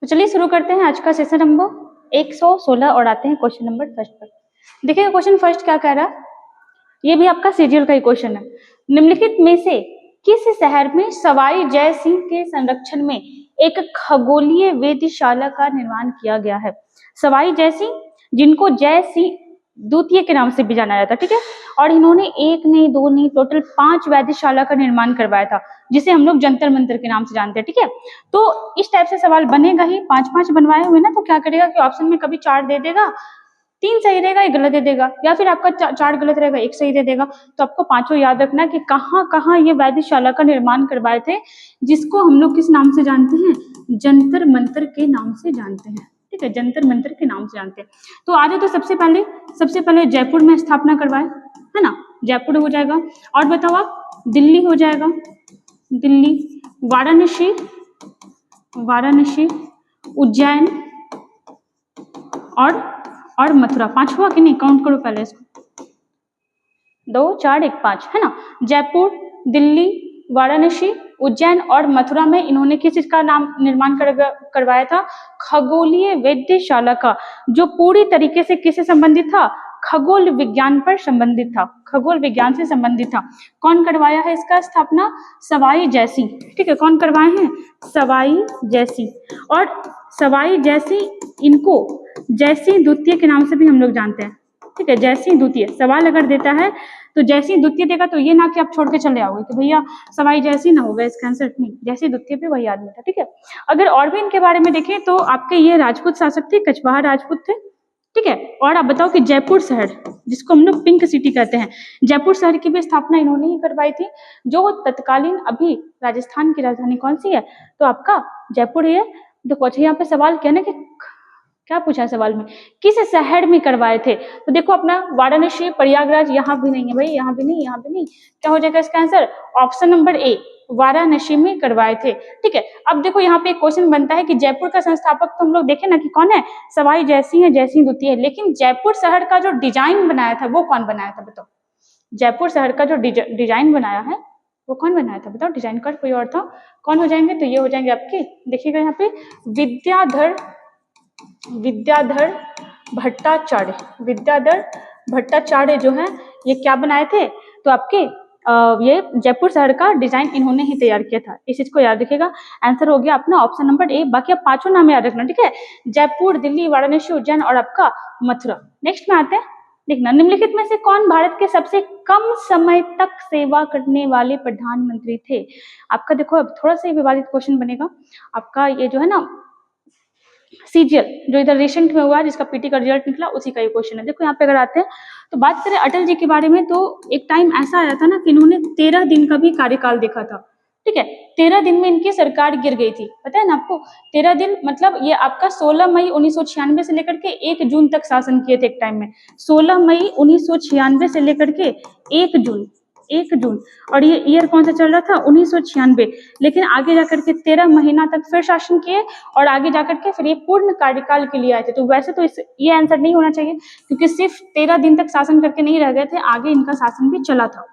तो चलिए शुरू करते हैं आज का सेशन नंबर 116 और आते हैं क्वेश्चन नंबर फर्स्ट पर। देखिए क्वेश्चन फर्स्ट क्या कह रहा है, ये भी आपका सीजीएल का ही क्वेश्चन है। निम्नलिखित में से किस शहर में सवाई जय सिंह के संरक्षण में एक खगोलीय वेधशाला का निर्माण किया गया है? सवाई जय सिंह, जिनको जय सिंह द्वितीय के नाम से भी जाना जाता है, ठीक है। और इन्होंने एक नहीं दो नहीं टोटल 5 वेधशाला का निर्माण करवाया था, जिसे हम लोग जंतर मंतर के नाम से जानते हैं, ठीक है। तो इस टाइप से सवाल बनेगा ही, 5-5 बनवाए हुए ना, तो क्या करेगा कि ऑप्शन में कभी 4 दे देगा, 3 सही रहेगा, 1 गलत दे देगा, या फिर आपका 4 गलत रहेगा, 1 सही दे देगा। तो आपको पांचों याद रखना है कि कहाँ कहाँ ये वेधशाला का निर्माण करवाए थे, जिसको हम लोग किस नाम से जानते हैं? जंतर मंतर के नाम से जानते हैं, ठीक है, जंतर मंतर के नाम से जानते हैं। तो आज तो सबसे पहले जयपुर में स्थापना करवाए, है ना, जयपुर हो जाएगा। और बताओ आप, दिल्ली हो जाएगा, दिल्ली, वाराणसी, उज्जैन और मथुरा। 5 हुआ कि नहीं? काउंट करो पहले इसको, 2 4 1 5, है ना। जयपुर, दिल्ली, वाराणसी, उज्जैन और मथुरा में इन्होंने किस चीज का नाम निर्माण करवाया था? खगोलीय वेधशाला का, जो पूरी तरीके से किससे संबंधित था? खगोल विज्ञान पर संबंधित था, खगोल विज्ञान से संबंधित था। कौन करवाया है इसका स्थापना? सवाई जय सिंह, ठीक है। कौन करवाए हैं? सवाई जय सिंह। और सवाई जय सिंह, इनको जय सिंह द्वितीय के नाम से भी हम लोग जानते हैं, ठीक है। जय सिंह द्वितीय सवाल अगर देता है तो जय सिंह द्वितीय देगा, तो ये ना कि आप छोड़ के चले आओगे कि भैया सवाई जय सिंह ना होगा इसका आंसर, नहीं, जय सिंह द्वितीय पे वही आदमी था, ठीक है। अगर और भी इनके बारे में देखें तो आपके ये राजपूत शासक थे, कछवाहा राजपूत थे, ठीक है। और आप बताओ कि जयपुर शहर, जिसको हम लोग पिंक सिटी कहते हैं, जयपुर शहर की भी स्थापना इन्होंने ही करवाई थी, जो तत्कालीन अभी राजस्थान की राजधानी कौन सी है? तो आपका जयपुर है। देखो अच्छा, यहाँ पे सवाल क्या ना कि क्या पूछा सवाल में, किस शहर में करवाए थे? तो देखो अपना वाराणसी, प्रयागराज, यहाँ भी नहीं है भाई, यहाँ भी नहीं, यहाँ भी नहीं, क्या हो जाएगा इसका answer? Option number A, Varanasi में करवाए थे, ठीक है। अब देखो यहाँ पे एक क्वेश्चन बनता है कि जयपुर का संस्थापक तो हम लोग देखे ना कि कौन है? सवाई जय सिंह है, जय सिंह द्वितीय है, लेकिन जयपुर शहर का जो डिजाइन बनाया था वो कौन बनाया था? बताओ, जयपुर शहर का जो डिजाइन बनाया है वो कौन बनाया था? बताओ, डिजाइन का कोई और था, कौन हो जाएंगे? तो ये हो जाएंगे आपके, देखिएगा यहाँ पे, विद्याधर भट्टाचार्य जो है, ये क्या बनाए थे? तो आपके ये जयपुर शहर का डिजाइन इन्होंने ही तैयार किया था, इस चीज को याद रखिएगा। आंसर हो गया अपना ऑप्शन नंबर ए। बाकी आप 5 नाम याद रखना, ठीक है, जयपुर, दिल्ली, वाराणसी, उज्जैन और आपका मथुरा। नेक्स्ट में आते हैं, देखना, निम्नलिखित में से कौन भारत के सबसे कम समय तक सेवा करने वाले प्रधानमंत्री थे? आपका देखो अब थोड़ा सा विवादित क्वेश्चन बनेगा आपका, ये जो है ना सीजीएल जो इधर रिसेंट में हुआ है, जिसका पीटी का रिजल्ट निकला, उसी का ये क्वेश्चन है। देखो यहाँ पे अगर आते हैं तो बात करें अटल जी के बारे में, तो एक टाइम ऐसा आया था ना कि इन्होंने 13 दिन का भी कार्यकाल देखा था, ठीक है। 13 दिन में इनकी सरकार गिर गई थी, पता है ना आपको? 13 दिन मतलब ये आपका 16 मई 1996 से लेकर के 1 जून तक शासन किए थे एक टाइम में। 16 मई 1996 से लेकर के 1 जून, और ये ईयर कौन सा चल रहा था? 1996। लेकिन आगे जाकर के 13 महीना तक फिर शासन किए, और आगे जाकर के फिर ये पूर्ण कार्यकाल के लिए आए थे। तो वैसे तो ये आंसर नहीं होना चाहिए, क्योंकि सिर्फ 13 दिन तक शासन करके नहीं रह गए थे, आगे इनका शासन भी चला था,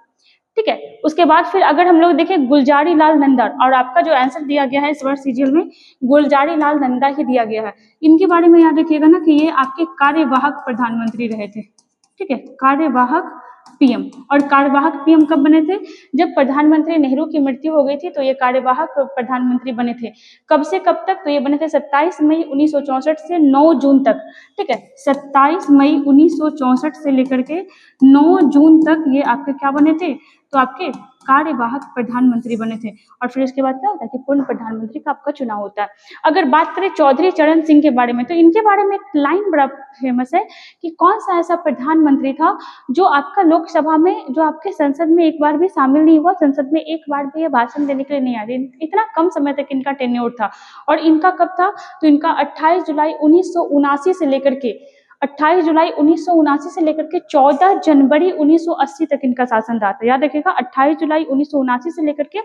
ठीक है। उसके बाद फिर अगर हम लोग देखें गुलजारी लाल नंदा, और आपका जो आंसर दिया गया है इस बार सीजीएल में गुलजारी लाल नंदा ही दिया गया है। इनके बारे में याद रखिएगा ना कि ये आपके कार्यवाहक प्रधानमंत्री रहे थे, ठीक है, कार्यवाहक पीएम। और कार्यवाहक पीएम कब बने थे? जब प्रधानमंत्री नेहरू की मृत्यु हो गई थी, तो ये कार्यवाहक प्रधानमंत्री बने थे। कब से कब तक? तो ये बने थे 27 मई 1964 से 9 जून तक, ठीक है। 27 मई 1964 से लेकर के 9 जून तक ये आपके क्या बने थे? तो आपके कार्यवाहक प्रधानमंत्री बने थे। और फिर उसके बाद क्या होता है कि पूर्ण प्रधानमंत्री का आपका चुनाव होता है। अगर बात करें चौधरी चरण सिंह के बारे में, तो इनके बारे में एक लाइन बड़ा फेमस है कि कौन सा ऐसा प्रधानमंत्री था जो आपका लोकसभा में, जो आपके संसद में एक बार भी शामिल नहीं हुआ, संसद में एक बार भी ये भाषण देने के लिए नहीं आए। इतना कम समय तक इनका टेन्योर था। और इनका कब था? तो इनका 28 जुलाई 1979 से लेकर के 28 जुलाई 1979 से लेकर के 14 जनवरी 1980 तक इनका शासन रहा था। याद रखिएगा, 28 जुलाई 1979 से लेकर के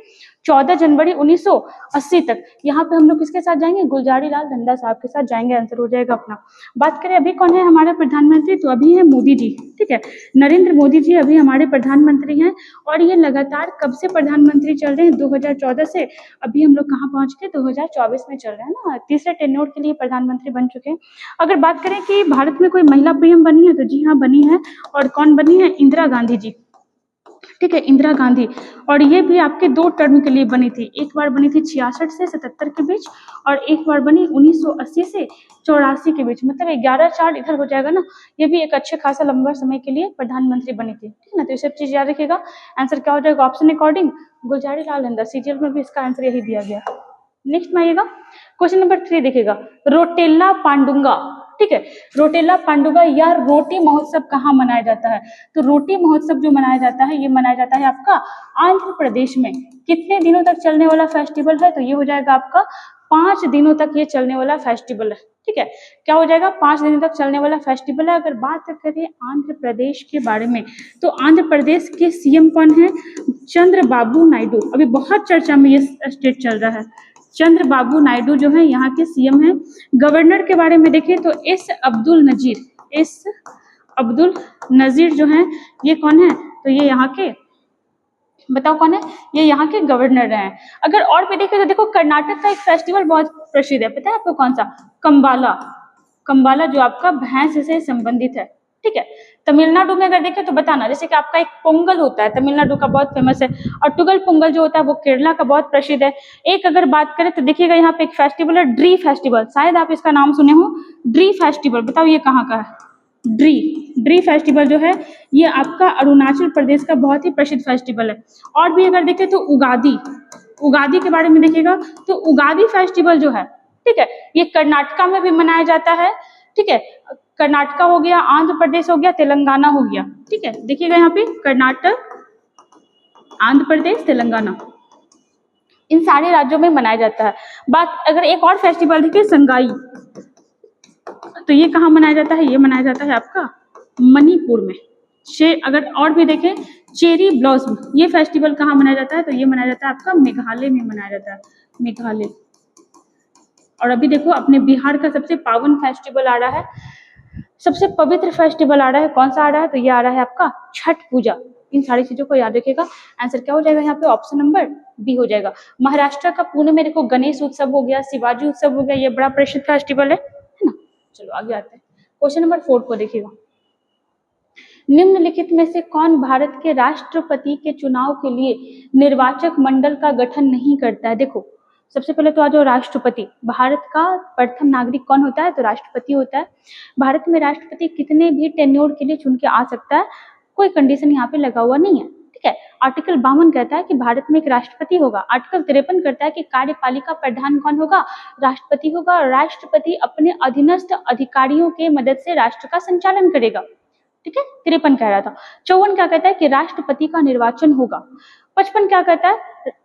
14 जनवरी 1980 तक। यहाँ पे हम लोग किसके साथ जाएंगे? गुलजारी लाल नंदा साहब के साथ जाएंगे, आंसर हो जाएगा अपना। बात करें अभी कौन है हमारे प्रधानमंत्री, तो अभी है मोदी जी, ठीक है, नरेंद्र मोदी जी अभी हमारे प्रधानमंत्री हैं। और ये लगातार कब से प्रधानमंत्री चल रहे हैं? 2014 से। अभी हम लोग कहाँ पहुंच गए? 2024 में चल रहे हैं ना, तीसरे टेन्योर के लिए प्रधानमंत्री बन चुके हैं। अगर बात करें कि भारत में कोई महिला पीएम बनी है, तो जी हाँ बनी है। और कौन बनी है? इंदिरा गांधी जी, ठीक है, इंदिरा गांधी। और ये भी आपके 2 टर्म के लिए बनी थी। एक बार बनी थी 66 से 77 के बीच, और एक बार बनी 1980 से 84 के बीच, मतलब 11-4 इधर हो जाएगा ना। ये भी एक अच्छे खासा लंबा समय के लिए प्रधानमंत्री बनी थी, ठीक है ना। तो ये सब चीज याद रखिएगा। आंसर क्या हो जाएगा? Option according Gulzari Lal Nanda. CGL में भी इसका आंसर यही दिया गया। नेक्स्ट में आइएगा, क्वेश्चन नंबर 3 देखिएगा, रोटेला पांडुंगा, ठीक है, रोटेला पांडुगा या रोटी महोत्सव कहाँ मनाया जाता है? तो रोटी महोत्सव जो मनाया जाता है, ये मनाया जाता है आपका आंध्र प्रदेश में। कितने दिनों तक चलने वाला फेस्टिवल है? तो ये हो जाएगा आपका 5 दिनों तक ये चलने वाला फेस्टिवल है, ठीक है। क्या हो जाएगा? 5 दिनों तक चलने वाला फेस्टिवल है। अगर बात करें आंध्र प्रदेश के बारे में, तो आंध्र प्रदेश के सीएम कौन है? चंद्रबाबू नायडू। अभी बहुत चर्चा में ये स्टेट चल रहा है। चंद्रबाबू नायडू जो है यहाँ के सीएम हैं। गवर्नर के बारे में देखें तो एस अब्दुल नजीर जो हैं, ये कौन है? तो ये यहाँ के, बताओ कौन है? ये यहाँ के गवर्नर रहे हैं। अगर और भी देखें तो देखो, कर्नाटक का एक फेस्टिवल बहुत प्रसिद्ध है, पता है आपको कौन सा? कंबाला, जो आपका भैंस से संबंधित है, ठीक है। तमिलनाडु में अगर देखें तो बताना, जैसे कि आपका एक पोंगल होता है, तमिलनाडु का बहुत फेमस है। और टुगल पोंगल जो होता है वो केरला का बहुत प्रसिद्ध है। एक अगर बात करें तो देखिएगा, यहाँ पे एक फेस्टिवल है ड्री फेस्टिवल, शायद आप इसका नाम सुने हो, ड्री फेस्टिवल। बताओ ये कहाँ का है? ड्री फेस्टिवल जो है ये आपका अरुणाचल प्रदेश का बहुत ही प्रसिद्ध फेस्टिवल है। और भी अगर देखें तो उगादी के बारे में देखिएगा, तो उगादी फेस्टिवल जो है, ठीक है, ये कर्नाटका में भी मनाया जाता है, ठीक है। कर्नाटका हो गया, आंध्र प्रदेश हो गया, तेलंगाना हो गया, ठीक है। देखिएगा यहाँ पे कर्नाटक, आंध्र प्रदेश, तेलंगाना, इन सारे राज्यों में मनाया जाता है। बात अगर एक और फेस्टिवल देखिए, संगाई, तो ये कहाँ मनाया जाता है? ये मनाया जाता है आपका मणिपुर में। अगर और भी देखें, चेरी ब्लॉसम, ये फेस्टिवल कहाँ मनाया जाता है? तो ये मनाया जाता है आपका मेघालय में मनाया जाता है, मेघालय। और अभी देखो, अपने बिहार का सबसे पावन फेस्टिवल आ रहा है, सबसे पवित्र फेस्टिवल आ रहा है। कौन सा आ रहा है? तो ये आ रहा है आपका छठ पूजा। इन सारी चीजों को याद रखिएगा। आंसर क्या हो जाएगा यहाँ पे? ऑप्शन नंबर बी हो जाएगा। महाराष्ट्र का पुणे में देखो, गणेश उत्सव हो गया, शिवाजी उत्सव हो गया, ये बड़ा प्रसिद्ध फेस्टिवल है ना। चलो आगे आते हैं, क्वेश्चन नंबर 4 को देखिएगा। निम्नलिखित में से कौन भारत के राष्ट्रपति के चुनाव के लिए निर्वाचक मंडल का गठन नहीं करता है? देखो, सबसे पहले तो आ जाओ राष्ट्रपति। भारत का प्रथम नागरिक कौन होता है? तो राष्ट्रपति होता है। भारत में राष्ट्रपति कितने भी टेन्योर के लिए चुन के आ सकता है, कोई कंडीशन यहाँ पे लगा हुआ नहीं है, ठीक है। आर्टिकल 52 कहता है कि भारत में एक राष्ट्रपति होगा। आर्टिकल 53 कहता है कि कार्यपालिका प्रधान कौन होगा? राष्ट्रपति होगा। राष्ट्रपति अपने अधीनस्थ अधिकारियों के मदद से राष्ट्र का संचालन करेगा, ठीक है। 53 कह रहा था। 54 क्या कहता है? कि राष्ट्रपति का निर्वाचन होगा। 55 क्या कहता है?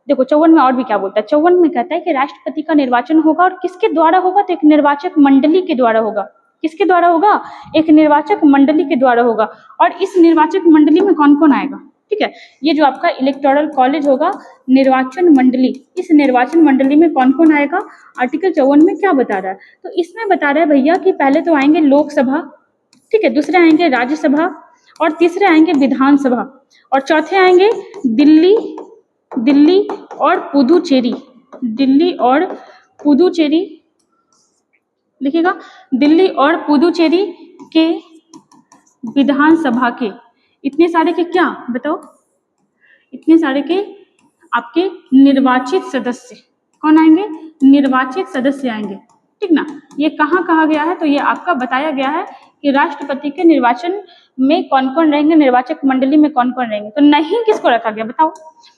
देखो 54 में और भी क्या बोलता है। 54 में कहता है कि राष्ट्रपति का निर्वाचन होगा, और किसके द्वारा होगा? तो एक निर्वाचक मंडली के द्वारा होगा। किसके द्वारा होगा? एक निर्वाचक मंडली के द्वारा होगा। और इस निर्वाचक मंडली में कौन कौन आएगा? ठीक है, ये जो आपका इलेक्टोरल कॉलेज होगा, निर्वाचन मंडली, इस निर्वाचन मंडली में कौन कौन आएगा? आर्टिकल 54 में क्या बता रहा है? तो इसमें बता रहा है भैया कि पहले तो आएंगे लोकसभा, ठीक है, दूसरे आएंगे राज्यसभा, और तीसरे आएंगे विधानसभा, और चौथे आएंगे दिल्ली और पुदुचेरी। दिल्ली और पुदुचेरी लिखिएगा, दिल्ली और पुदुचेरी के विधानसभा के, इतने सारे के क्या बताओ? इतने सारे के आपके निर्वाचित सदस्य कौन आएंगे? निर्वाचित सदस्य आएंगे, ठीक ना। ये कहाँ कहा गया है? तो ये आपका बताया गया है कि राष्ट्रपति के निर्वाचन में कौन कौन रहेंगे, निर्वाचक मंडली में कौन कौन रहेंगे। तो नहीं किसको रखा गया बताओ?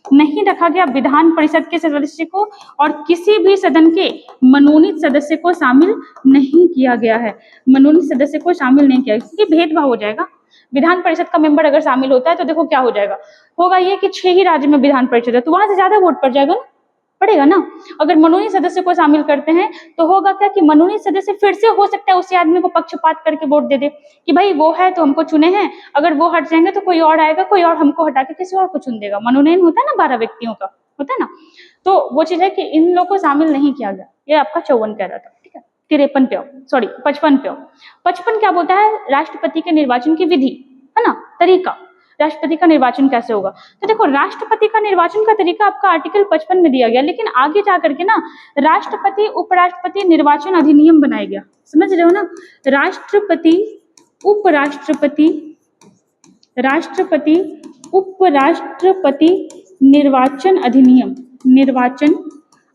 नहीं रखा गया विधान परिषद के सदस्य को, और किसी भी सदन के मनोनीत सदस्य को शामिल नहीं किया गया है। मनोनीत सदस्य को शामिल नहीं किया, क्योंकि भेदभाव हो जाएगा। विधान परिषद का मेंबर अगर शामिल होता है तो देखो क्या हो जाएगा, होगा ये कि 6 ही राज्य में विधान परिषद है, तो वहां से ज्यादा वोट पड़ जाएगा ना, पड़ेगा ना। अगर मनोनीत सदस्य को शामिल करते हैं तो होगा क्या कि मनोनीत सदस्य फिर से हो सकता है उसी आदमी को पक्षपात करके वोट दे दे कि भाई वो है तो हमको चुने हैं, अगर वो हट जाएंगे तो कोई और आएगा, कोई और हमको हटा के किसी और को चुन देगा। मनोनयन होता है ना 12 व्यक्तियों का, होता है ना। तो वो चीज है कि इन लोगों को शामिल नहीं किया गया। ये आपका 54 कह रहा था, ठीक है। 53 पे, सॉरी 55 पे। 55 क्या बोलता है, राष्ट्रपति के निर्वाचन की विधि, है ना, तरीका, राष्ट्रपति का निर्वाचन कैसे होगा। तो देखो राष्ट्रपति का निर्वाचन का तरीका आपका आर्टिकल 55 में दिया गया, लेकिन आगे जाकर के ना राष्ट्रपति उपराष्ट्रपति निर्वाचन अधिनियम बनाया गया, समझ रहे हो ना। राष्ट्रपति उपराष्ट्रपति, राष्ट्रपति उपराष्ट्रपति निर्वाचन अधिनियम, निर्वाचन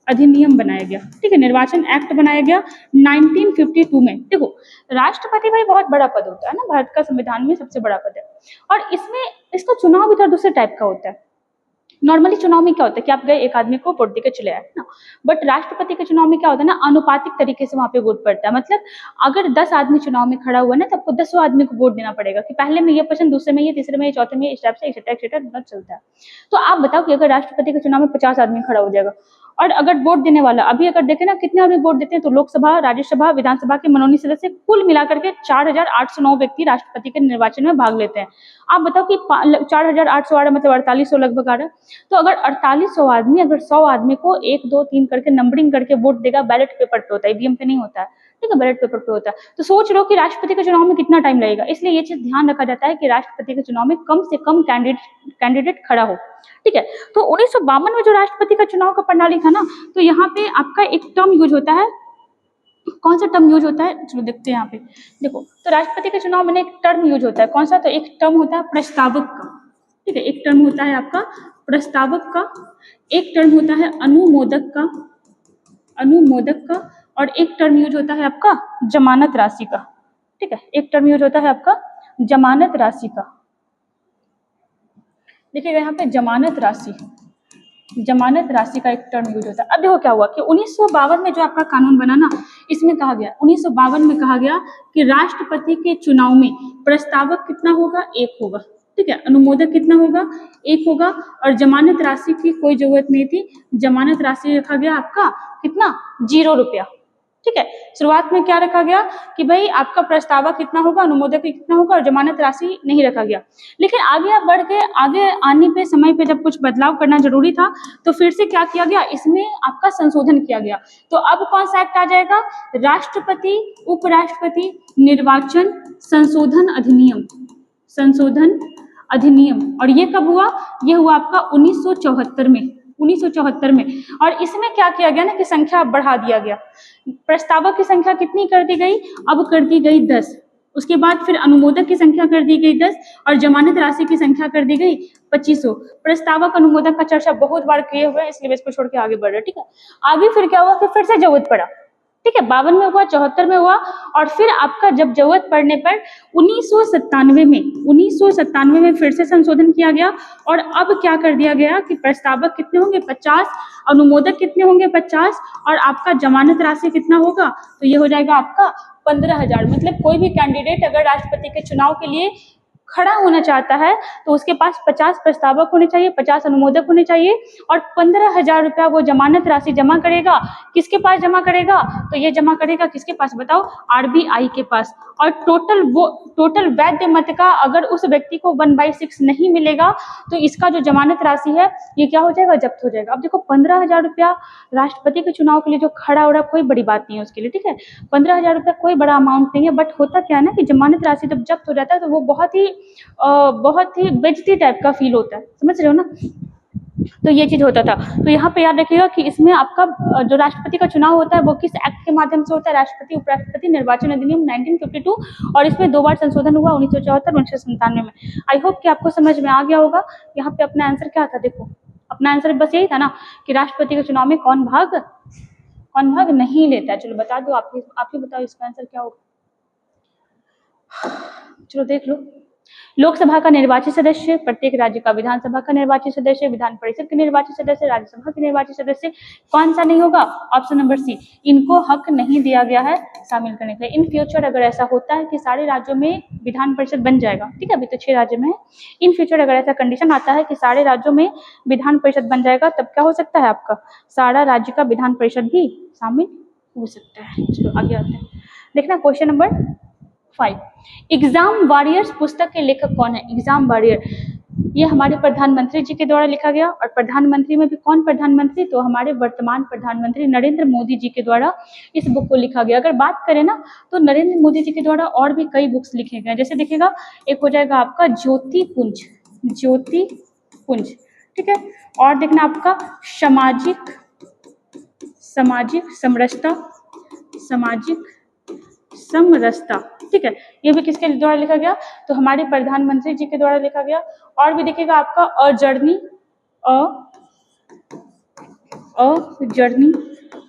अधिनियम बनाया गया, ठीक है। निर्वाचन एक्ट बनाया गया 1952 में। देखो राष्ट्रपति भाई बहुत बड़ा पद होता है ना, भारत का संविधान में सबसे बड़ा पद है, और इसमें इसका चुनाव भी थोड़ा दूसरे टाइप का होता है। नॉर्मली चुनाव में क्या होता है कि आप गए एक आदमी को वोट देकर चले आए ना, बट राष्ट्रपति के चुनाव में क्या होता है ना, अनुपातिक तरीके से वहां पे वोट पड़ता है। मतलब अगर 10 आदमी चुनाव में खड़ा हुआ ना, तो आपको 10 आदमी को वोट देना पड़ेगा कि पहले में ये पसंद, दूसरे में ये, तीसरे में ये, चौथे में ये, इस टाइप से एक्सेट्रा चलता है। तो आप बताओ कि अगर राष्ट्रपति के चुनाव में 50 आदमी खड़ा हो जाएगा, और अगर वोट देने वाला अभी अगर देखें ना कितने आदमी वोट देते हैं, तो लोकसभा, राज्यसभा, विधानसभा के मनोनीत सदस्य कुल मिलाकर के 4809 व्यक्ति राष्ट्रपति के निर्वाचन में भाग लेते हैं। आप बताओ कि 4808 मतलब 4800 लगभग आ रहा है। तो अगर 4800 आदमी, अगर 100 आदमी को 1 2 3 करके नंबरिंग करके वोट देगा, बैलेट पेपर पे होता है, ईवीएम पे नहीं होता है, ठीक है, बैलेट पेपर पे होता है। तो सोच लो कि राष्ट्रपति के चुनाव में कितना टाइम लगेगा। इसलिए ये चीज ध्यान रखा जाता है कि राष्ट्रपति के चुनाव में कम से कम कैंडिडेट खड़ा हो, ठीक है। तो 1952 में जो राष्ट्रपति का चुनाव का प्रणाली था ना, तो यहाँ पे आपका एक टर्म यूज होता है। कौन सा टर्म यूज होता है, चलो देखते हैं यहाँ पे। देखो तो राष्ट्रपति के चुनाव में एक टर्म यूज होता है, कौन सा, तो एक टर्म होता है प्रस्तावक का, ठीक है। एक टर्म होता है आपका प्रस्तावक का, एक टर्म होता है अनुमोदक का, अनुमोदक का, और एक टर्म यूज होता है आपका जमानत राशि का, ठीक है। एक टर्म यूज होता है आपका जमानत राशि का। देखिएगा यहाँ पे जमानत राशि, जमानत राशि का एक टर्म यूज होता है। अब देखो क्या हुआ कि 1952 में जो आपका कानून बना ना, इसमें कहा गया, 1952 में कहा गया कि राष्ट्रपति के चुनाव में प्रस्तावक कितना होगा, 1 होगा, ठीक है। अनुमोदक कितना होगा, 1 होगा, और जमानत राशि की कोई जरूरत नहीं थी। जमानत राशि रखा गया आपका कितना, 0 रुपया, ठीक है। शुरुआत में क्या रखा गया कि भाई आपका प्रस्तावक कितना होगा, अनुमोदक कितना होगा, और जमानत राशि नहीं रखा गया। लेकिन आगे आप बढ़ के आगे आने पे, समय पे जब कुछ बदलाव करना जरूरी था, तो फिर से क्या किया गया, इसमें आपका संशोधन किया गया। तो अब कौन सा एक्ट आ जाएगा, राष्ट्रपति उपराष्ट्रपति निर्वाचन संशोधन अधिनियम, संशोधन अधिनियम। और ये कब हुआ, ये हुआ आपका 1974 में, 1974 में। और इसमें क्या किया गया ना कि संख्या बढ़ा दिया गया। प्रस्तावक की संख्या कितनी कर दी गई, अब कर दी गई 10। उसके बाद फिर अनुमोदक की संख्या कर दी गई 10, और जमानत राशि की संख्या कर दी गई 2500। प्रस्तावक अनुमोदक का चर्चा बहुत बार किए हुए हैं, इसलिए इसको छोड़ के आगे बढ़ रहे, ठीक है। आगे फिर क्या हुआ कि फिर से जरूरत पड़ा, ठीक है। 52 में हुआ, 74 में हुआ, और फिर आपका जब जरूरत पड़ने पर 1997 में फिर से संशोधन किया गया। और अब क्या कर दिया गया कि प्रस्तावक कितने होंगे, 50, अनुमोदक कितने होंगे, 50, और आपका जमानत राशि कितना होगा, तो ये हो जाएगा आपका 15,000। मतलब कोई भी कैंडिडेट अगर राष्ट्रपति के चुनाव के लिए खड़ा होना चाहता है तो उसके पास 50 प्रस्तावक होने चाहिए, 50 अनुमोदक होने चाहिए, और 15,000 रुपया वो जमानत राशि जमा करेगा। किसके पास जमा करेगा, तो ये जमा करेगा किसके पास बताओ, आरबीआई के पास। और टोटल वैध मत का अगर उस व्यक्ति को 1/6 नहीं मिलेगा, तो इसका जो जमानत राशि है ये क्या हो जाएगा, जब्त हो जाएगा। अब देखो 15,000 रुपया राष्ट्रपति के चुनाव के लिए जो खड़ा हो रहा है, कोई बड़ी बात नहीं है उसके लिए, ठीक है। 15,000 रुपया कोई बड़ा अमाउंट नहीं है, बट होता क्या है ना कि जमानत राशि जब जब्त हो जाता है तो वो बहुत ही बेइज्जती टाइप का फील होता है, समझ रहे हो ना। तो ये चीज होता था। तो यहाँ पे याद रखिएगा कि इसमें आपका जो राष्ट्रपति का चुनाव होता है वो किस एक्ट के माध्यम से होता है, राष्ट्रपति उपराष्ट्रपति निर्वाचन अधिनियम 1952, और इसमें 2 बार संशोधन हुआ, 1974 1997 में। आई होप कि आपको समझ में आ गया होगा। यहाँ पे अपना आंसर क्या था, देखो अपना आंसर बस यही था ना कि राष्ट्रपति के चुनाव में कौन भाग नहीं लेता है। चलो बता दो, आप ही बताओ इसका आंसर क्या होगा। चलो देख लो, लोकसभा का निर्वाचित सदस्य, प्रत्येक राज्य का विधानसभा का निर्वाचित सदस्य, विधान परिषद के निर्वाचित सदस्य, राज्यसभा के निर्वाचित सदस्य। कौन सा नहीं होगा? ऑप्शन नंबर सी, इनको हक नहीं दिया गया है शामिल करने के लिए। इन फ्यूचर अगर ऐसा होता है कि सारे राज्यों में विधान परिषद बन जाएगा, ठीक है, अभी तो 6 राज्य में है, इन फ्यूचर अगर ऐसा कंडीशन आता है कि सारे राज्यों में विधान परिषद बन जाएगा, तब क्या हो सकता है आपका? सारा राज्य का विधान परिषद भी शामिल हो सकता है। चलो आगे आते हैं। देखना क्वेश्चन नंबर 5, एग्जाम वॉरियर्स पुस्तक के लेखक कौन है? एग्जाम वॉरियर ये हमारे प्रधानमंत्री जी के द्वारा लिखा गया, और प्रधानमंत्री में भी कौन प्रधानमंत्री? तो हमारे वर्तमान प्रधानमंत्री नरेंद्र मोदी जी के द्वारा इस बुक को लिखा गया। अगर बात करें ना तो नरेंद्र मोदी जी के द्वारा और भी कई बुक्स लिखे गए, जैसे देखिएगा एक हो जाएगा आपका ज्योति पुंज, ज्योति पुंज, ठीक है, और देखना आपका सामाजिक समरसता, सामाजिक समरसता, ठीक है, ये भी किसके द्वारा लिखा गया? तो हमारे प्रधानमंत्री जी के द्वारा लिखा गया। और भी देखिएगा आपका अ जर्नी,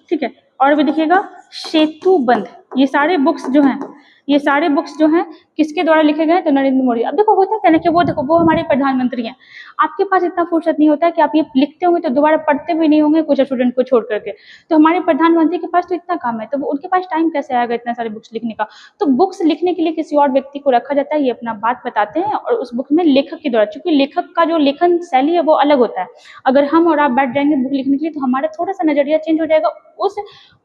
ठीक है, और भी देखिएगा सेतुबंध। ये सारे बुक्स जो हैं, ये सारे बुक्स जो हैं किसके द्वारा लिखे गए? तो नरेंद्र मोदी। अब देखो होता क्या ना कि वो देखो वो हमारे प्रधानमंत्री हैं, आपके पास इतना फुर्सत नहीं होता है कि आप ये लिखते होंगे तो दोबारा पढ़ते भी नहीं होंगे कुछ स्टूडेंट को छोड़ करके। तो हमारे प्रधानमंत्री के पास तो इतना काम है, तो उनके पास टाइम कैसे आएगा इतना सारे बुक्स लिखने का? तो बुक्स लिखने के लिए किसी और व्यक्ति को रखा जाता है, ये अपना बात बताते हैं, और उस बुक में लेखक के द्वारा, चूंकि लेखक का जो लेखन शैली है वो अलग होता है। अगर हम और आप बैठ जाएंगे बुक लिखने के लिए तो हमारा थोड़ा सा नजरिया चेंज हो जाएगा, उस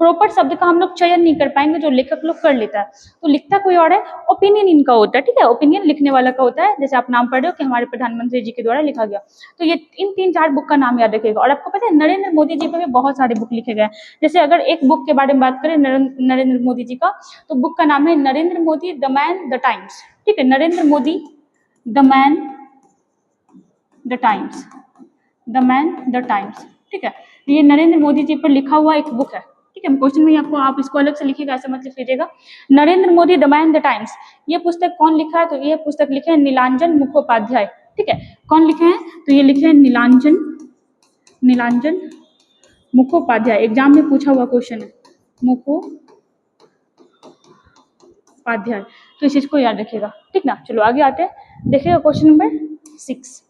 प्रॉपर शब्द का हम लोग चयन नहीं कर पाएंगे जो लेखक लोग कर लेता है। तो लिखता कोई और है, ओपिनियन इनका होता है, ठीक है, ओपिनियन लिखने वाला का होता है। जैसे आप नाम पढ़ रहे हो कि हमारे प्रधानमंत्री जी के द्वारा लिखा गया, तो ये इन 3-4 बुक का नाम याद रखिएगा। और आपको पता है नरेंद्र मोदी जी पे भी बहुत सारे बुक लिखे गए हैं। जैसे अगर एक बुक के बारे में बात करें नरेंद्र मोदी जी का, तो बुक का नाम है Narendra Modi the man the times, ठीक है, Narendra Modi the man the times, the man the times, ठीक है, ये नरेंद्र मोदी जी पर लिखा हुआ एक बुक है, ठीक है। क्वेश्चन में आपको आप इसको अलग से लिखिएगा, ऐसा मत लिख लीजिएगा। Narendra Modi the man the times, ये पुस्तक कौन लिखा है? तो ये पुस्तक लिखे हैं नीलांजन मुखोपाध्याय, ठीक है। कौन लिखे हैं? तो ये लिखे हैं नीलांजन मुखोपाध्याय। एग्जाम में पूछा हुआ क्वेश्चन है, मुखोपाध्याय, तो इस चीज को याद रखिएगा, ठीक ना। चलो आगे आते हैं, देखिएगा क्वेश्चन नंबर 6।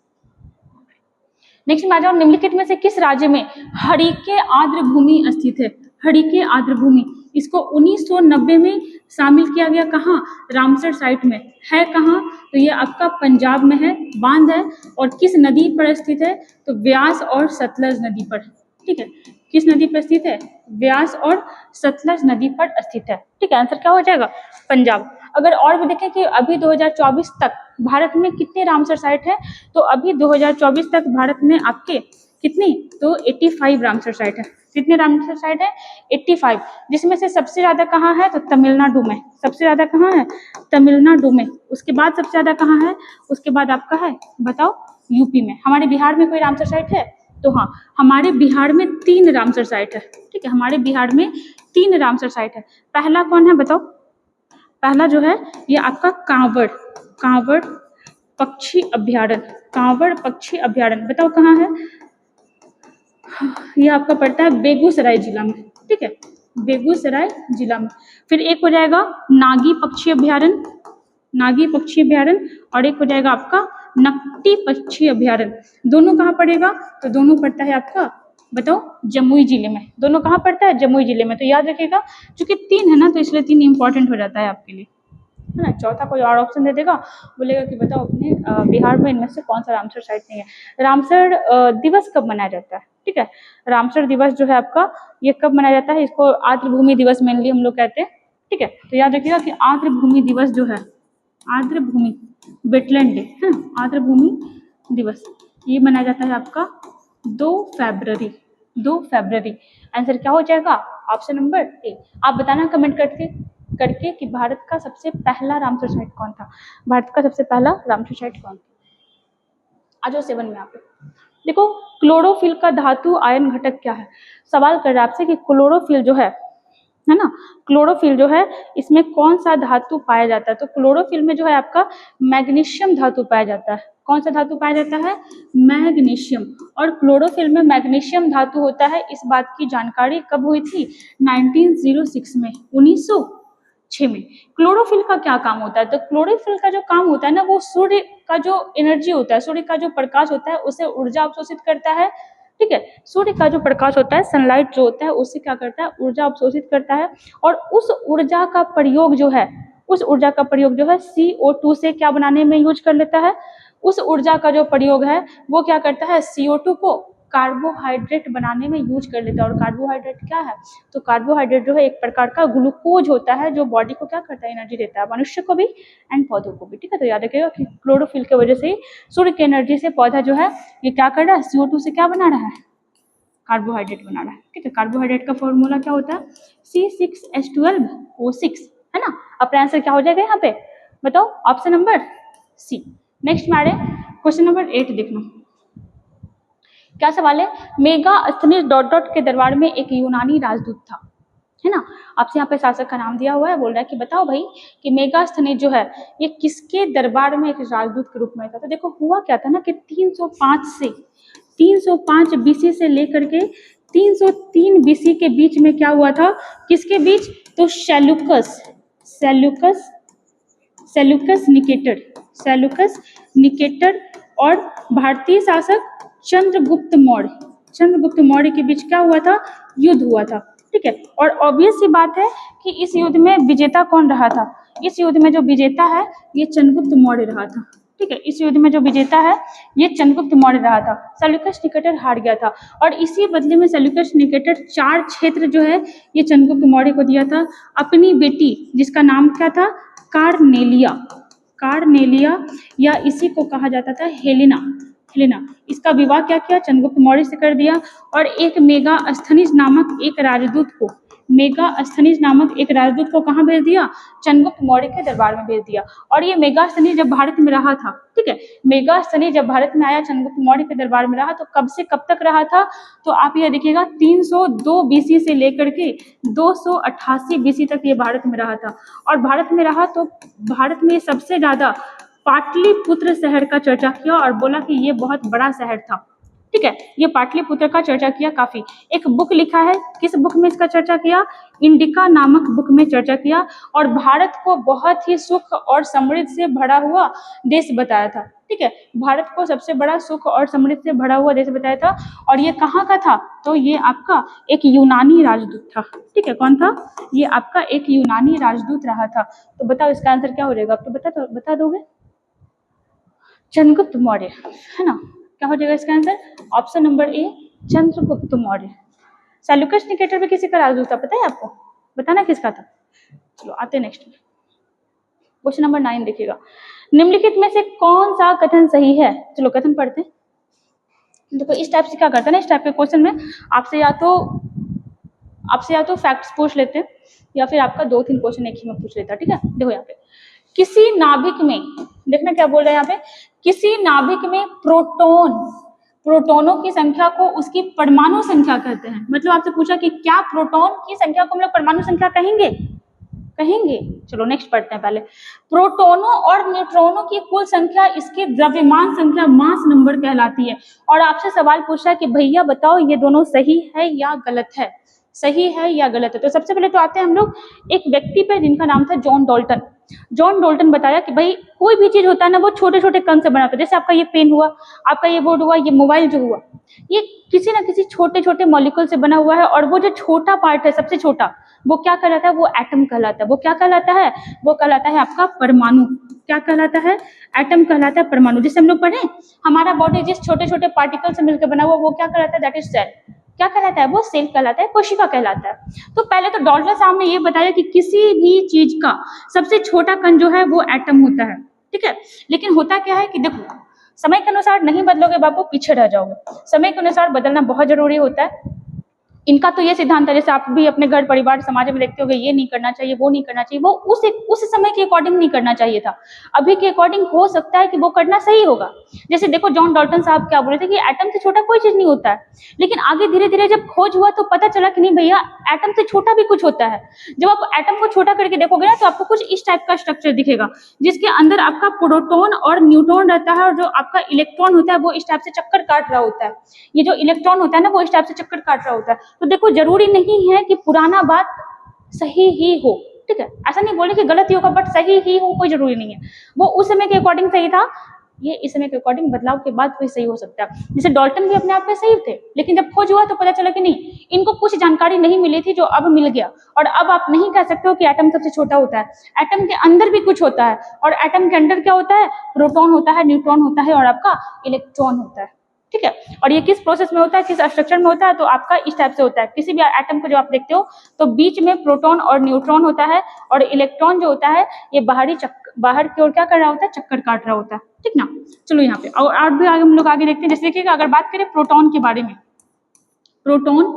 नेक्स्ट में आ जाओ, निम्नलिखित में से किस राज्य में हरिके आर्द्र भूमि स्थित है? हरिके आर्द्र भूमि, इसको 1990 में शामिल किया गया। कहाँ? रामसर साइट में है। कहाँ? तो ये आपका पंजाब में है, बांध है, और किस नदी पर स्थित है? तो व्यास और सतलज नदी पर, ठीक है। किस नदी पर स्थित है? व्यास और सतलज नदी पर स्थित है, ठीक है। आंसर क्या हो जाएगा? पंजाब। अगर और भी देखें कि अभी 2024 तक भारत में कितने रामसर साइट है, तो अभी 2024 तक भारत में आपके कितनी? तो 85 रामसर साइट है। कितने रामसर साइट है? 85, जिसमें से सबसे ज्यादा कहाँ है? तो तमिलनाडु में। सबसे ज्यादा कहाँ है? तमिलनाडु में। उसके बाद सबसे ज्यादा कहाँ है? उसके बाद आपका है, बताओ, यूपी में। हमारे बिहार में कोई रामसर साइट है? तो हाँ, हमारे बिहार में 3 रामसर साइट है, ठीक है। हमारे बिहार में 3 रामसर साइट है। पहला कौन है बताओ? पहला जो है ये आपका कांवड़ पक्षी अभ्यारण्य, कांवड़ पक्षी अभ्यारण्य, बताओ कहाँ है? ये आपका पड़ता है बेगूसराय जिला में, ठीक है, बेगूसराय जिला में। फिर एक हो जाएगा नागी पक्षी अभ्यारण्य, नागी पक्षी अभ्यारण्य, और एक हो जाएगा आपका नकटी पक्षी अभ्यारण्य। दोनों कहाँ पड़ेगा? तो दोनों पड़ता है आपका, बताओ, जमुई जिले में। दोनों कहाँ पड़ता है? जमुई जिले में। तो याद रखिएगा, क्योंकि 3 है ना, तो इसलिए 3 इंपॉर्टेंट हो जाता है आपके लिए, है ना। चौथा कोई और ऑप्शन दे देगा, बोलेगा कि बताओ अपने बिहार में इनमें से कौन सा रामसर साइट नहीं है। रामसर दिवस कब मनाया जाता है? ठीक है, रामसर दिवस जो है आपका, ये कब मनाया जाता है? इसको आर्द्र भूमि दिवस मेनली हम लोग कहते हैं, ठीक है। तो याद रखिएगा कि आर्द्र भूमि दिवस जो है, आर्द्र भूमि वेटलैंड डे है, आर्द्र भूमि दिवस, ये मनाया जाता है आपका 2 फरवरी। आंसर क्या हो जाएगा? Option number A. आप बताना कमेंट करके कि भारत का सबसे पहला रामसर साइट कौन था? भारत का सबसे पहला रामसर साइट कौन था? आ जाओ 7 में। आप देखो, क्लोरोफिल का धातु आयन घटक क्या है? सवाल कर रहा है आपसे कि क्लोरोफिल जो है ना, क्लोरोफिल जो है इसमें कौन सा धातु पाया जाता है? तो क्लोरोफिल में जो है आपका मैग्नीशियम धातु पाया जाता है। कौन सा धातु पाया जाता है? मैग्नीशियम। और क्लोरोफिल में मैग्नीशियम धातु होता है, इस बात की जानकारी कब हुई थी? 1906 में, 6 में। क्लोरोफिल का क्या काम होता है? तो क्लोरोफिल का जो काम होता है ना, वो सूर्य का जो एनर्जी होता है, सूर्य का जो प्रकाश होता है, उसे ऊर्जा अवशोषित करता है। ठीक है, सूर्य का जो प्रकाश होता है, सनलाइट जो होता है, उससे क्या करता है? ऊर्जा अवशोषित करता है। और उस ऊर्जा का प्रयोग जो है, उस ऊर्जा का प्रयोग जो है CO2 से क्या बनाने में यूज कर लेता है? उस ऊर्जा का जो प्रयोग है वो क्या करता है? CO2 को कार्बोहाइड्रेट बनाने में यूज कर लेता है। और कार्बोहाइड्रेट क्या है? तो कार्बोहाइड्रेट जो है एक प्रकार का ग्लूकोज होता है, जो बॉडी को क्या करता है? एनर्जी देता है, मनुष्य को भी एंड पौधों को भी। ठीक है, तो याद रखिएगा कि क्लोरोफिल की वजह से सूर्य की एनर्जी से पौधा जो है ये क्या कर रहा है? CO2 से क्या बना रहा है? कार्बोहाइड्रेट बना रहा है। ठीक है, कार्बोहाइड्रेट का फॉर्मूला क्या होता है? C6H12O6, है ना। अपना आंसर क्या हो जाएगा यहाँ पे? बताओ, ऑप्शन नंबर सी। नेक्स्ट में आ रहे क्वेश्चन नंबर 8 देखना क्या सवाल है। मेगास्थनीज डॉट डॉट के दरबार में एक यूनानी राजदूत था, है ना। आपसे यहाँ पे शासक का नाम दिया हुआ है, बोल रहा है कि बताओ भाई कि मेगास्थनीज जो है ये किसके दरबार में एक राजदूत के रूप में था। तो देखो हुआ क्या था ना कि 305 BC से लेकर के 303 BC के बीच में क्या हुआ था? किसके बीच? तो सेल्यूकस निकेटर और भारतीय शासक चंद्रगुप्त मौर्य के बीच क्या हुआ था? युद्ध हुआ था। ठीक है, और ऑब्वियस सी बात है कि इस युद्ध में विजेता कौन रहा था? इस युद्ध में जो विजेता है ये चंद्रगुप्त मौर्य रहा था। ठीक है, इस युद्ध में जो विजेता है ये चंद्रगुप्त मौर्य रहा था। सेल्यूकस निकेटर हार गया था और इसी बदले में सेल्यूकस निकेटर 4 क्षेत्र जो है ये चंद्रगुप्त मौर्य को दिया था अपनी बेटी, जिसका नाम क्या था? कार्नेलिया, या इसी को कहा जाता था हेलेना। इसका विवाह क्या किया? चंद्रगुप्त मौर्य से कर दिया। और एक मेगास्थनीज नामक एक राजदूत को कहाँ भेज दिया? चंद्रगुप्त मौर्य के दरबार में भेज दिया। और ये मेगास्थनीज जब भारत में रहा था, ठीक है, मेगास्थनीज जब भारत में आया, चंद्रगुप्त मौर्य के दरबार में रहा, तो कब से कब तक रहा था? तो आप ये देखिएगा 302 BC से लेकर के 288 BC तक ये भारत में रहा था। और भारत में रहा तो भारत में सबसे ज्यादा पाटलिपुत्र शहर का चर्चा किया और बोला कि ये बहुत बड़ा शहर था। ठीक है, ये पाटलिपुत्र का चर्चा किया काफी। एक बुक लिखा है, किस बुक में इसका चर्चा किया? इंडिका नामक बुक में चर्चा किया। और भारत को बहुत ही सुख और समृद्धि से भरा हुआ देश बताया था। ठीक है, भारत को सबसे बड़ा सुख और समृद्धि से भरा हुआ देश बताया था। और ये कहाँ का था? तो ये आपका एक यूनानी राजदूत था। ठीक है, कौन था? ये आपका एक यूनानी राजदूत रहा था। तो बताओ इसका आंसर क्या हो जाएगा? आप तो बता दोगे? चंद्रगुप्त मौर्य, है ना। क्या हो जाएगा इसका answer? Option number A, Chandragupta Maurya. Seleucus Nicator भी किसी का राजदूत था, पता है आपको? बताना किसका था। चलो आते हैं नेक्स्ट में। क्वेश्चन नंबर 9 देखिएगा। निम्नलिखित में से कौन सा कथन सही है? चलो कथन पढ़ते हैं। देखो इस टाइप से क्या करता है ना, इस टाइप के क्वेश्चन में आपसे या तो फैक्ट्स पूछ लेते हैं या फिर आपका 2-3 क्वेश्चन एक ही में पूछ लेता है। ठीक है, देखो यहाँ पे किसी नाभिक में, देखना क्या बोल रहे हैं यहाँ पे, किसी नाभिक में प्रोटोनों की संख्या को उसकी परमाणु संख्या कहते हैं। मतलब आपसे पूछा कि क्या प्रोटॉन की संख्या को हम लोग परमाणु संख्या कहेंगे? चलो नेक्स्ट पढ़ते हैं। पहले प्रोटोनों और न्यूट्रॉनों की कुल संख्या इसकी द्रव्यमान संख्या मास नंबर कहलाती है। और आपसे सवाल पूछा है कि भैया बताओ ये दोनों सही है या गलत है? तो सबसे पहले तो आते हैं हम लोग एक व्यक्ति पे जिनका नाम था जॉन डॉल्टन बताया कि भाई कोई भी चीज होता है ना वो छोटे छोटे कण से बना होता है। जैसे आपका ये पेन हुआ, आपका ये बोर्ड हुआ, ये मोबाइल जो हुआ, ये किसी ना किसी छोटे छोटे मॉलिक्यूल से बना हुआ है। और वो जो छोटा पार्ट है, सबसे छोटा, वो क्या कहलाता है? वो एटम कहलाता है। वो क्या कहलाता है? वो कहलाता है आपका परमाणु। क्या कहलाता है? एटम कहलाता है परमाणु। जिससे हम लोग पढ़े हमारा बॉडी जिस छोटे छोटे पार्टिकल से मिलकर बना हुआ वो क्या कहलाता है? That is cell. क्या कहलाता है? वो सेल कहलाता है, कोशिका कहलाता है। तो पहले तो डॉल्टन साहब ने ये बताया कि किसी भी चीज का सबसे छोटा कण जो है वो एटम होता है। ठीक है, लेकिन होता क्या है कि देखो समय के अनुसार नहीं बदलोगे बाबू, पीछे रह जाओगे। समय के अनुसार बदलना बहुत जरूरी होता है। इनका तो ये सिद्धांत है, जैसे आप भी अपने घर परिवार समाज में देखते होगे, ये नहीं करना चाहिए, वो नहीं करना चाहिए, वो उस समय के अकॉर्डिंग नहीं करना चाहिए था। अभी के अकॉर्डिंग हो सकता है कि वो करना सही होगा। जैसे देखो जॉन डॉल्टन साहब क्या बोले थे कि एटम से छोटा कोई चीज नहीं होता है। लेकिन आगे धीरे धीरे जब खोज हुआ तो पता चला कि नहीं भैया, एटम से छोटा भी कुछ होता है। जब आप एटम को छोटा करके देखोगे ना तो आपको कुछ इस टाइप का स्ट्रक्चर दिखेगा, जिसके अंदर आपका प्रोटॉन और न्यूट्रॉन रहता है, और जो आपका इलेक्ट्रॉन होता है वो इस टाइप से चक्कर काट रहा होता है। ये जो इलेक्ट्रॉन होता है ना वो इस टाइप से चक्कर काट रहा होता है। तो देखो जरूरी नहीं है कि पुराना बात सही ही हो। ठीक है, ऐसा नहीं बोले कि गलत ही होगा बट सही ही हो कोई जरूरी नहीं है, वो उस समय के अकॉर्डिंग सही था, ये इस समय के अकॉर्डिंग बदलाव के बाद भी सही हो सकता है। जैसे डाल्टन भी अपने आप में सही थे, लेकिन जब खोज हुआ तो पता चला कि नहीं, इनको कुछ जानकारी नहीं मिली थी जो अब मिल गया। और अब आप नहीं कह सकते हो कि एटम सबसे छोटा होता है, एटम के अंदर भी कुछ होता है, और एटम के अंदर क्या होता है, प्रोटॉन होता है, न्यूट्रॉन होता है और आपका इलेक्ट्रॉन होता है, ठीक है। और ये किस प्रोसेस में होता है, किस स्ट्रक्चर में होता है, तो आपका इस टाइप से होता है। किसी भी एटम को जो आप देखते हो तो बीच में प्रोटॉन और न्यूट्रॉन होता है, और इलेक्ट्रॉन जो होता है ये बाहर की ओर क्या कर रहा होता है, चक्कर काट रहा होता है, ठीक ना। चलो यहाँ पे और भी आगे हम लोग आगे देखते हैं। जैसे देखिएगा, अगर बात करें प्रोटॉन के बारे में, प्रोटॉन,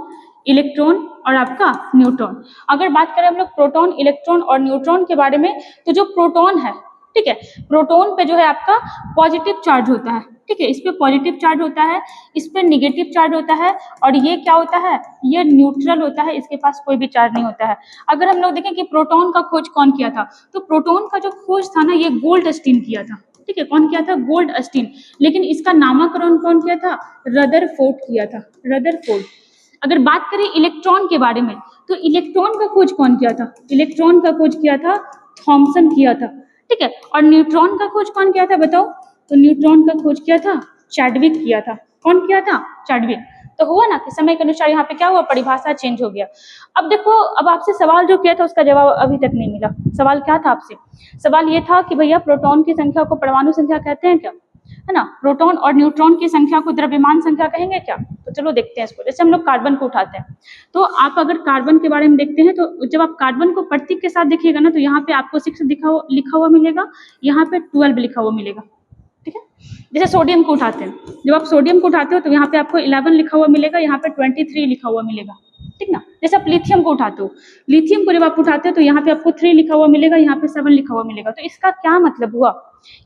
इलेक्ट्रॉन और आपका न्यूट्रॉन, अगर बात करें हम लोग प्रोटॉन, इलेक्ट्रॉन और न्यूट्रॉन के बारे में, तो जो प्रोटॉन है, ठीक है, प्रोटॉन पे जो है आपका पॉजिटिव चार्ज होता है, ठीक है, इस पे पॉजिटिव चार्ज होता है, इस पे निगेटिव चार्ज होता है, और ये क्या होता है, ये न्यूट्रल होता है, इसके पास कोई भी चार्ज नहीं होता है। अगर हम लोग देखें कि प्रोटॉन का खोज कौन किया था, तो प्रोटॉन का जो खोज था ना, ये गोल्डस्टीन किया था, ठीक है, कौन किया था, गोल्डस्टीन। लेकिन इसका नामकरण कौन किया था, रदरफोर्ड किया था, रदरफोर्ड। अगर बात करें इलेक्ट्रॉन के बारे में, तो इलेक्ट्रॉन का खोज कौन किया था, इलेक्ट्रॉन का खोज किया था थॉमसन किया था, ठीक है। और न्यूट्रॉन का खोज कौन किया था बताओ, तो न्यूट्रॉन का खोज किया था चैडविक किया था। कौन किया था, चैडविक। तो हुआ ना कि समय के अनुसार यहाँ पे क्या हुआ, परिभाषा चेंज हो गया। अब देखो, अब आपसे सवाल जो किया था उसका जवाब अभी तक नहीं मिला। सवाल क्या था आपसे, सवाल ये था कि भैया प्रोटॉन की संख्या को परमाणु संख्या कहते हैं क्या, है ना, प्रोटॉन और न्यूट्रॉन की संख्या को द्रव्यमान संख्या कहेंगे क्या। तो चलो देखते हैं इसको। जैसे हम लोग कार्बन को उठाते हैं, तो आप अगर कार्बन के बारे में देखते हैं, तो जब आप कार्बन को प्रतीक के साथ देखिएगा ना, तो यहाँ पे आपको 6 लिखा हुआ मिलेगा, यहाँ पे 12 लिखा हुआ मिलेगा, ठीक है। जैसे सोडियम को उठाते हैं, जब आप सोडियम को उठाते हो तो यहाँ पे आपको 11 लिखा हुआ मिलेगा, यहाँ पे 23 लिखा हुआ मिलेगा, ठीक ना। जैसे आप लिथियम को उठाते हो, लिथियम को जब आप उठाते हो तो यहाँ पे आपको 3 लिखा हुआ मिलेगा, यहाँ पे 7 लिखा हुआ मिलेगा। तो इसका क्या मतलब हुआ,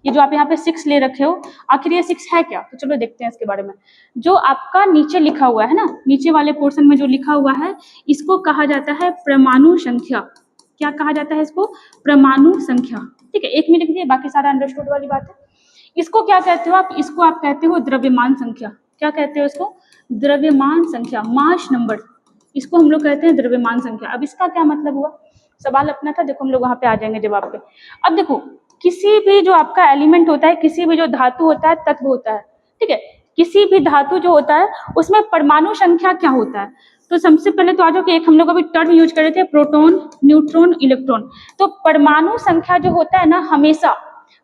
ये जो आप यहाँ पे 6 ले रखे हो, आखिर ये 6 है क्या। तो चलो देखते हैं इसके बारे में। जो आपका नीचे लिखा हुआ है ना, नीचे वाले पोर्शन में जो लिखा हुआ है, इसको कहा जाता है परमाणु संख्या। क्या कहा जाता है इसको, परमाणु संख्या, ठीक है। एक में लिख दिए, बाकी सारा अंडरस्टूड वाली बात है। इसको क्या कहते हो आप, इसको आप कहते हो द्रव्यमान संख्या। क्या कहते हो इसको, द्रव्यमान संख्या, मास नंबर, इसको हम लोग कहते हैं द्रव्यमान संख्या। अब इसका क्या मतलब हुआ, सवाल अपना था, देखो हम लोग वहां पे आ जाएंगे जवाब पे। अब देखो, किसी भी जो आपका एलिमेंट होता है, किसी भी जो धातु होता है, तत्व होता है, ठीक है, किसी भी धातु जो होता है उसमें परमाणु संख्या क्या होता है। तो सबसे पहले तो आ जाओ कि एक हम लोग अभी टर्म यूज कर रहे थे, प्रोटॉन, न्यूट्रॉन, इलेक्ट्रॉन। तो परमाणु संख्या जो होता है ना, हमेशा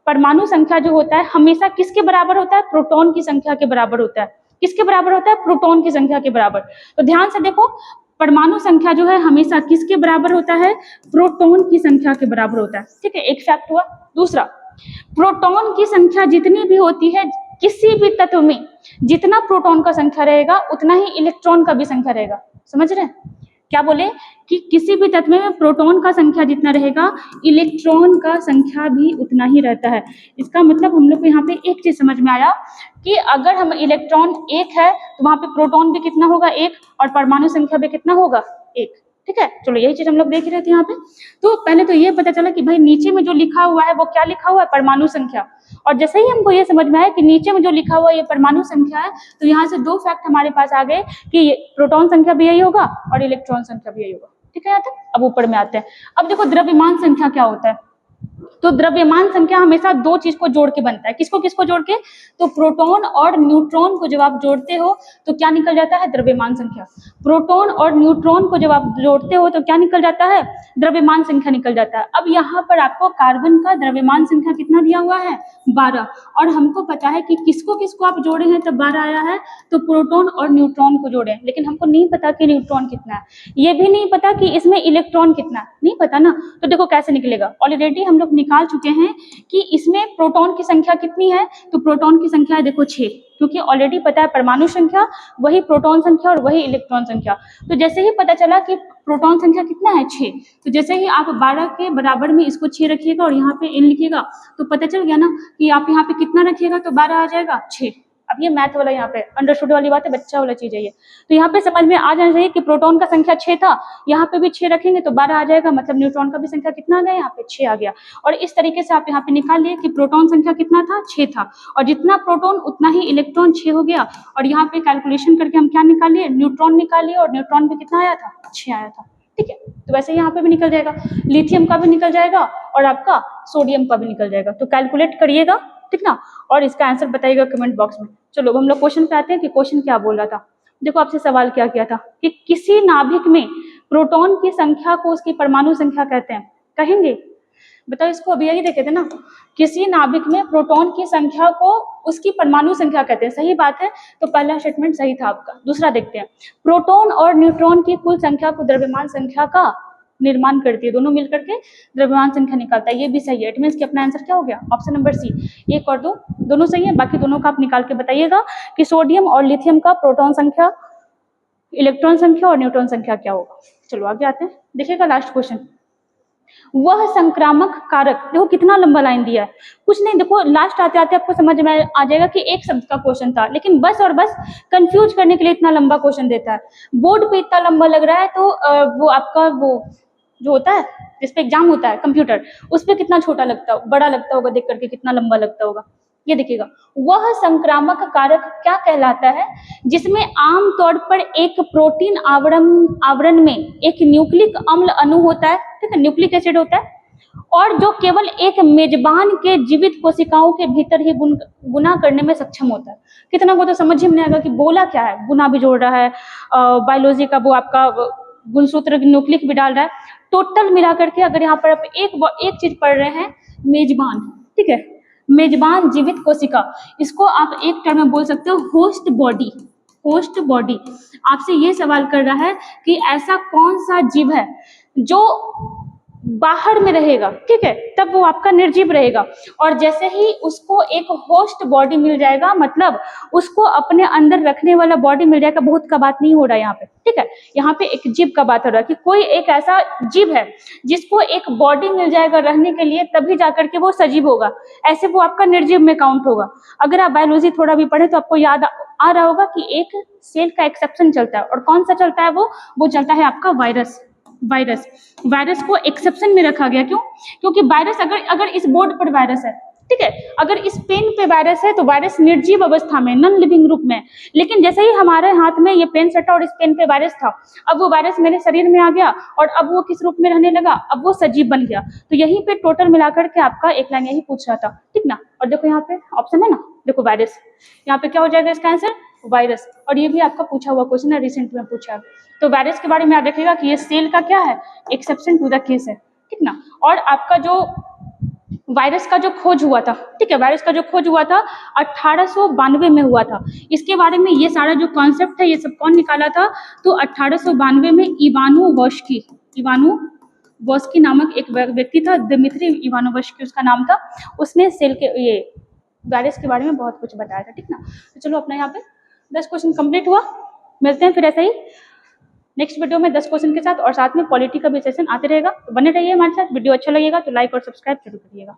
परमाणु संख्या जो होता है हमेशा किसके बराबर होता है, प्रोटॉन की संख्या के बराबर होता है। किसके बराबर होता है, प्रोटॉन की संख्या के बराबर। तो ध्यान से देखो, परमाणु संख्या जो है हमेशा किसके बराबर होता है, प्रोटॉन की संख्या के बराबर होता है, ठीक है, एक फैक्ट हुआ। दूसरा, प्रोटॉन की संख्या जितनी भी होती है, किसी भी तत्व में जितना प्रोटॉन का संख्या रहेगा उतना ही इलेक्ट्रॉन का भी संख्या रहेगा। समझ रहे हैं, क्या बोले कि किसी भी तत्व में प्रोटॉन का संख्या जितना रहेगा, इलेक्ट्रॉन का संख्या भी उतना ही रहता है। इसका मतलब हम लोग को यहाँ पे एक चीज समझ में आया कि अगर हम इलेक्ट्रॉन 1 है तो वहां पे प्रोटॉन भी कितना होगा, 1, और परमाणु संख्या भी कितना होगा, 1, ठीक है। चलो यही चीज हम लोग देख रहे थे यहाँ पे। तो पहले तो ये पता चला कि भाई नीचे में जो लिखा हुआ है वो क्या लिखा हुआ है, परमाणु संख्या। और जैसे ही हमको ये समझ में आया कि नीचे में जो लिखा हुआ है ये परमाणु संख्या है, तो यहाँ से 2 फैक्ट हमारे पास आ गए कि प्रोटॉन संख्या भी यही होगा और इलेक्ट्रॉन संख्या भी यही होगा, ठीक है। यहाँ तक अब ऊपर में आते हैं। अब देखो द्रव्यमान संख्या क्या होता है, तो द्रव्यमान संख्या हमेशा 2 चीज को जोड़ के बनता है। किसको किसको जोड़ के, तो प्रोटॉन और न्यूट्रॉन को जब आप जोड़ते हो तो क्या निकल जाता है, द्रव्यमान संख्या। प्रोटॉन और न्यूट्रॉन को जब आप जोड़ते हो तो क्या निकल जाता है, द्रव्यमान संख्या निकल जाता है। अब यहाँ पर आपको कार्बन का द्रव्यमान संख्या कितना दिया हुआ है, 12, और हमको पता है कि किसको किसको आप जोड़े हैं तब 12 आया है, तो प्रोटॉन और न्यूट्रॉन को जोड़े, लेकिन हमको नहीं पता कि न्यूट्रॉन कितना है, ये भी नहीं पता कि इसमें इलेक्ट्रॉन कितना है, नहीं पता ना। तो देखो कैसे निकलेगा, ऑलरेडी हम लोग निकाल चुके हैं कि इसमें प्रोटॉन की संख्या कितनी है, तो प्रोटॉन की संख्या है देखो 6, क्योंकि ऑलरेडी पता है परमाणु संख्या वही प्रोटॉन संख्या और वही इलेक्ट्रॉन संख्या। तो जैसे ही पता चला कि प्रोटॉन संख्या कितना है, 6, तो जैसे ही आप 12 के बराबर में इसको 6 रखिएगा और यहाँ पे n लिखिएगा, तो पता चल गया ना कि आप यहाँ पे कितना रखिएगा, तो 12 आ जाएगा, 6। अब ये मैथ वाला यहाँ पे अंडरस्टूड वाली बात है, बच्चा वाला चीज है ये। तो यहाँ पे समझ में आ जाना चाहिए कि प्रोटॉन का संख्या 6 था, यहाँ पे भी 6 रखेंगे तो 12 आ जाएगा, मतलब न्यूट्रॉन का भी संख्या कितना आ गया, यहाँ पे 6 आ गया। और इस तरीके से आप यहाँ पे निकाल लिए कि प्रोटॉन संख्या कितना था, 6 था, और जितना प्रोटॉन उतना ही इलेक्ट्रॉन 6 हो गया। और यहाँ पे कैलकुलेशन करके हम क्या निकाल लिए, न्यूट्रॉन निकाल लिए, और न्यूट्रॉन भी कितना आया था, 6 आया था, ठीक है। तो वैसे यहाँ पे भी निकल जाएगा, लिथियम का भी निकल जाएगा और आपका सोडियम का भी निकल जाएगा। तो कैलकुलेट करिएगा, ठीक ना, और इसका आंसर बताइएगा कमेंट बॉक्स में। चलो हम लोग क्वेश्चन पे आते हैं कि क्वेश्चन क्या बोल रहा था। देखो आपसे सवाल क्या किया था कि किसी नाभिक में प्रोटॉन की संख्या को उसकी परमाणु संख्या कहते हैं, कहेंगे? बताओ इसको, अभी यही देखे थे ना, किसी नाभिक में प्रोटॉन की संख्या को उसकी परमाणु संख्या कहते हैं। सही बात है, तो पहला स्टेटमेंट सही था आपका। दूसरा देखते हैं, प्रोटॉन और न्यूट्रॉन की कुल संख्या को द्रव्यमान संख्या का निर्माण करती है, दोनों मिलकर के द्रव्यमान संख्या निकालता है। ये भी सही है। इट मीन्स कि अपना आंसर क्या हो गया, ऑप्शन नंबर सी। 1 और 2 दोनों सही है, बाकी दोनों का आप निकाल के बताइएगा कि सोडियम और लिथियम का प्रोटॉन संख्या, इलेक्ट्रॉन संख्या और न्यूट्रॉन संख्या क्या होगा। चलो आगे आते हैं, देखिएगा लास्ट क्वेश्चन। वह संक्रामक कारक, देखो कितना लंबा लाइन दिया है, कुछ नहीं, देखो लास्ट आते आते आपको समझ में आ जाएगा कि एक शब्द का क्वेश्चन था, लेकिन बस और बस कंफ्यूज करने के लिए इतना लंबा क्वेश्चन देता है। बोर्ड पे इतना लंबा लग रहा है तो वो आपका वो जो होता है जिसपे एग्जाम होता है कंप्यूटर, उस पर कितना छोटा लगता, बड़ा लगता होगा, देख करके कितना लंबा लगता होगा। ये देखिएगा, वह संक्रामक कारक क्या कहलाता है जिसमें आमतौर पर एक प्रोटीन आवरण में एक न्यूक्लिक अम्ल अणु होता है, ठीक है, न्यूक्लिक एसिड होता है, और जो केवल एक मेजबान के जीवित कोशिकाओं के भीतर ही गुना करने में सक्षम होता है। कितना को तो समझ ही नहीं आएगा कि बोला क्या है, गुना भी जोड़ रहा है, बायोलॉजी का वो आपका गुणसूत्र न्यूक्लिक भी डाल रहा है। टोटल मिला करके अगर यहाँ पर आप एक चीज पढ़ रहे हैं, मेजबान, ठीक है, मेजबान जीवित कोशिका, इसको आप एक टर्म में बोल सकते हो होस्ट बॉडी। होस्ट बॉडी आपसे ये सवाल कर रहा है कि ऐसा कौन सा जीव है जो बाहर में रहेगा, ठीक है, तब वो आपका निर्जीव रहेगा, और जैसे ही उसको एक होस्ट बॉडी मिल जाएगा, मतलब उसको अपने अंदर रखने वाला बॉडी मिल जाएगा। बहुत का बात नहीं हो रहा है यहाँ पे, ठीक है, यहाँ पे एक जीव का बात हो रहा है कि कोई एक ऐसा जीव है जिसको एक बॉडी मिल जाएगा रहने के लिए, तभी जाकर के वो सजीव होगा, ऐसे वो आपका निर्जीव में काउंट होगा। अगर आप बायोलॉजी थोड़ा भी पढ़े तो आपको याद आ रहा होगा कि एक सेल का एक्सेप्शन चलता है, और कौन सा चलता है, वो चलता है आपका वायरस। वायरस को एक्सेप्शन में रखा गया, क्यों? क्योंकि वायरस अगर इस बोर्ड पर वायरस है, ठीक है, अगर इस पेन पे वायरस है तो वायरस निर्जीव अवस्था में, नॉन लिविंग रूप में, लेकिन जैसे ही हमारे हाथ में ये पेन सटा और इस पेन पे वायरस था, अब वो वायरस मेरे शरीर में आ गया और अब वो किस रूप में रहने लगा, अब वो सजीव बन गया। तो यहीं पे टोटल मिलाकर के आपका एक लाइन यही पूछ रहा था, ठीक ना। और देखो यहाँ पे ऑप्शन है ना, देखो वायरस, यहाँ पे क्या हो जाएगा इसका आंसर, वायरस। और ये भी आपका पूछा हुआ क्वेश्चन है, रिसेंट में पूछा है। तो वायरस के बारे में याद रखिएगा कि ये सेल का क्या है, एक्सेप्शन टू द केस है, ठीक ना। और आपका जो वायरस का जो खोज हुआ था, ठीक है, वायरस का जो खोज हुआ था 1892 में हुआ था। इसके बारे में ये सारा जो कॉन्सेप्ट है ये सब कौन निकाला था, तो 1892 में इवानोवस्की नामक एक व्यक्ति था, दिमित्री इवानोवस्की उसका नाम था, उसने सेल के ये वायरस के बारे में बहुत कुछ बताया था, ठीक ना। तो चलो अपना यहाँ पे 10 क्वेश्चन कंप्लीट हुआ, मिलते हैं फिर ऐसा ही नेक्स्ट वीडियो में 10 क्वेश्चन के साथ, और साथ में पॉलिटी का भी सेशन आते रहेगा। तो बने रहिए हमारे साथ। वीडियो अच्छा लगेगा तो लाइक और सब्सक्राइब जरूर करिएगा।